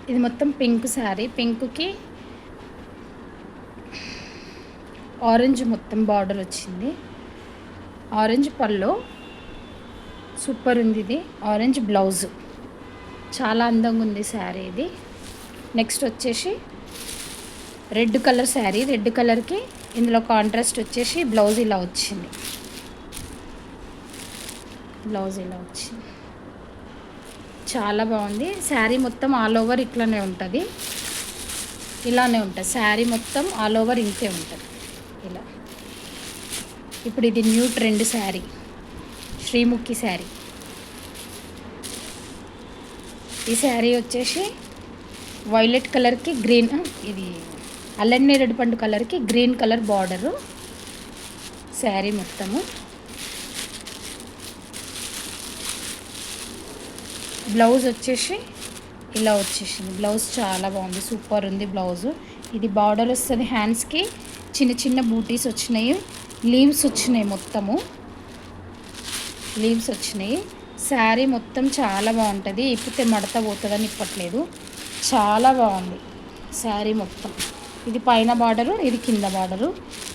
ఇది మొత్తం పింక్ శారీ, పింక్కి ఆరెంజ్ మొత్తం బార్డర్ వచ్చింది. ఆరెంజ్ పళ్ళు సూపర్ ఉంది. ఇది ఆరెంజ్ బ్లౌజ్, చాలా అందంగా ఉంది శారీ ఇది. నెక్స్ట్ వచ్చేసి రెడ్ కలర్ శారీ, రెడ్ కలర్కి ఇందులో కాంట్రాస్ట్ వచ్చేసి బ్లౌజ్ ఇలా వచ్చింది. బ్లౌజ్ ఇలా వచ్చింది, చాలా బాగుంది. శారీ మొత్తం ఆల్ ఓవర్ ఇట్లానే ఉంటుంది, ఇలానే ఉంటుంది శారీ మొత్తం ఆల్ ఓవర్ ఇంతే ఉంటుంది ఇలా. ఇప్పుడు ఇది న్యూ ట్రెండ్ శారీ, శ్రీముఖి శారీ. ఈ శారీ వచ్చేసి వైలెట్ కలర్కి గ్రీన్, ఇది అల్లం నేరేడు పండు కలర్కి గ్రీన్ కలర్ బార్డరు శారీ మొత్తము. బ్లౌజ్ వచ్చేసి ఇలా వచ్చేసింది. బ్లౌజ్ చాలా బాగుంది, సూపర్ ఉంది బ్లౌజు. ఇది బార్డర్ వస్తుంది, హ్యాండ్స్కి చిన్న చిన్న బూటీస్ వచ్చినాయి, లీవ్స్ వచ్చినాయి, మొత్తము లీవ్స్ వచ్చినాయి. శారీ మొత్తం చాలా బాగుంటుంది, ఇప్పితే మడత పోతుందని ఇప్పట్లేదు, చాలా బాగుంది శారీ మొత్తం. ఇది పైన బార్డరు, ఇది కింద బార్డరు.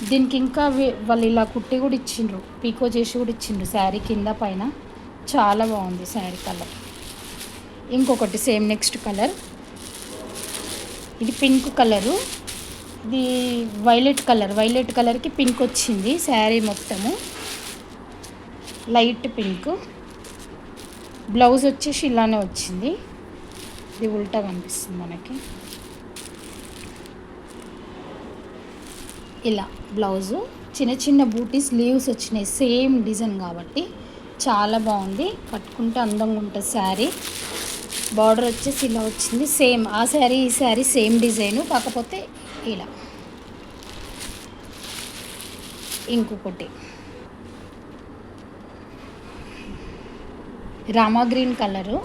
దీనికి ఇంకా వాళ్ళు ఇలా కుట్టి కూడా ఇచ్చిండ్రు, పీకో చేసి కూడా ఇచ్చిండ్రు శారీ కింద పైన. చాలా బాగుంది శారీ కలర్. ఇంకొకటి సేమ్ నెక్స్ట్ కలర్, ఇది పింక్ కలరు, ఇది వైలెట్ కలర్, వైలెట్ కలర్కి పింక్ వచ్చింది శారీ మొత్తము, లైట్ పింక్. బ్లౌజ్ వచ్చేసి ఇలానే వచ్చింది, ఇది ఉల్టా కనిపిస్తుంది మనకి. ఇలా బ్లౌజు చిన్న చిన్న బూటీస్ లీవ్స్ వచ్చినాయి, సేమ్ డిజైన్ కాబట్టి చాలా బాగుంది, కట్టుకుంటే అందంగా ఉంటుంది శారీ. బార్డర్ వచ్చేసి ఇలా వచ్చింది, సేమ్ ఆ శారీ ఈ శారీ సేమ్ డిజైను, కాకపోతే ఇలా. ఇంకొకటి రామా గ్రీన్ కలరు,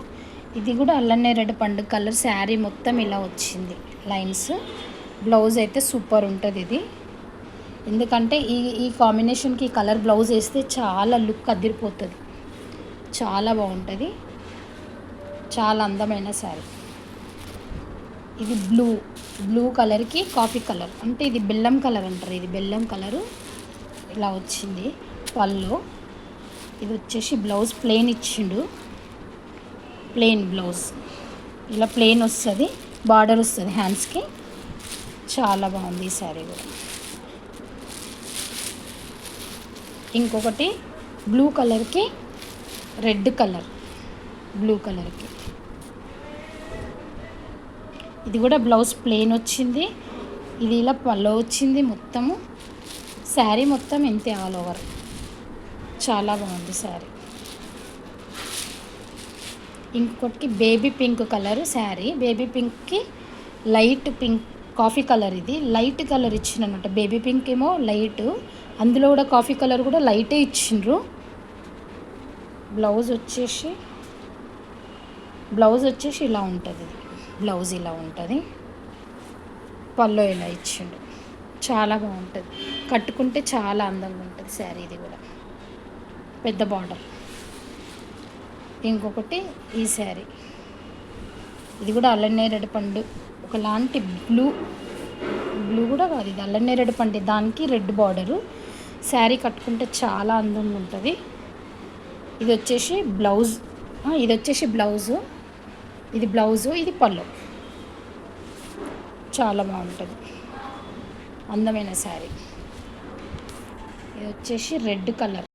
ఇది కూడా అల్లం నేరేడు పండు కలర్ శారీ మొత్తం ఇలా వచ్చింది లైన్స్. బ్లౌజ్ అయితే సూపర్ ఉంటుంది ఇది, ఎందుకంటే ఈ కాంబినేషన్కి ఈ కలర్ బ్లౌజ్ వేస్తే చాలా లుక్ అదిరిపోతుంది, చాలా బాగుంటుంది, చాలా అందమైన శారీ. ఇది బ్లూ కలర్కి కాఫీ కలర్, అంటే ఇది బెల్లం కలర్ అంటారు, ఇది బెల్లం కలరు ఇలా వచ్చింది పళ్ళు. ఇది వచ్చేసి బ్లౌజ్ ప్లెయిన్ ఇచ్చిండు, ప్లెయిన్ బ్లౌజ్ ఇలా ప్లెయిన్ వస్తుంది, బార్డర్ వస్తుంది హ్యాండ్స్కి, చాలా బాగుంది ఈ శారీ కూడా. ఇంకొకటి బ్లూ కలర్కి రెడ్ కలర్, బ్లూ కలర్కి ఇది కూడా బ్లౌజ్ ప్లెయిన్ వచ్చింది, ఇది ఇలా పళ్ళు వచ్చింది మొత్తము. శారీ మొత్తం ఇంతే ఆల్ ఓవర్, చాలా బాగుంది శారీ. ఇంకొకటి baby pink colour sari, baby పింక్కి లైట్ పింక్ కాఫీ కలర్, ఇది లైట్ కలర్ ఇచ్చిండ్రు, బేబీ పింక్ ఏమో లైట్, అందులో కూడా కాఫీ కలర్ కూడా లైటే ఇచ్చిండ్రు. బ్లౌజ్ వచ్చేసి ఇలా ఉంటుంది, బ్లౌజ్ ఇలా ఉంటుంది, పళ్ళు ఇలా ఇచ్చిండు, చాలా బాగుంటుంది, కట్టుకుంటే చాలా అందంగా ఉంటుంది శారీ. ఇది కూడా పెద్ద బార్డర్. ఇంకొకటి ఈ శారీ, ఇది కూడా అల్లం నేరేడు పండు ఒకలాంటి బ్లూ కూడా కాదు, ఇది అల్లం నేరేడు పండు, దానికి రెడ్ బార్డరు. శారీ కట్టుకుంటే చాలా అందంగా ఉంటుంది. ఇది వచ్చేసి బ్లౌజ్, ఇది బ్లౌజు, ఇది పళ్ళు, చాలా బాగుంటుంది, అందమైన శారీ. ఇది వచ్చేసి రెడ్ కలర్.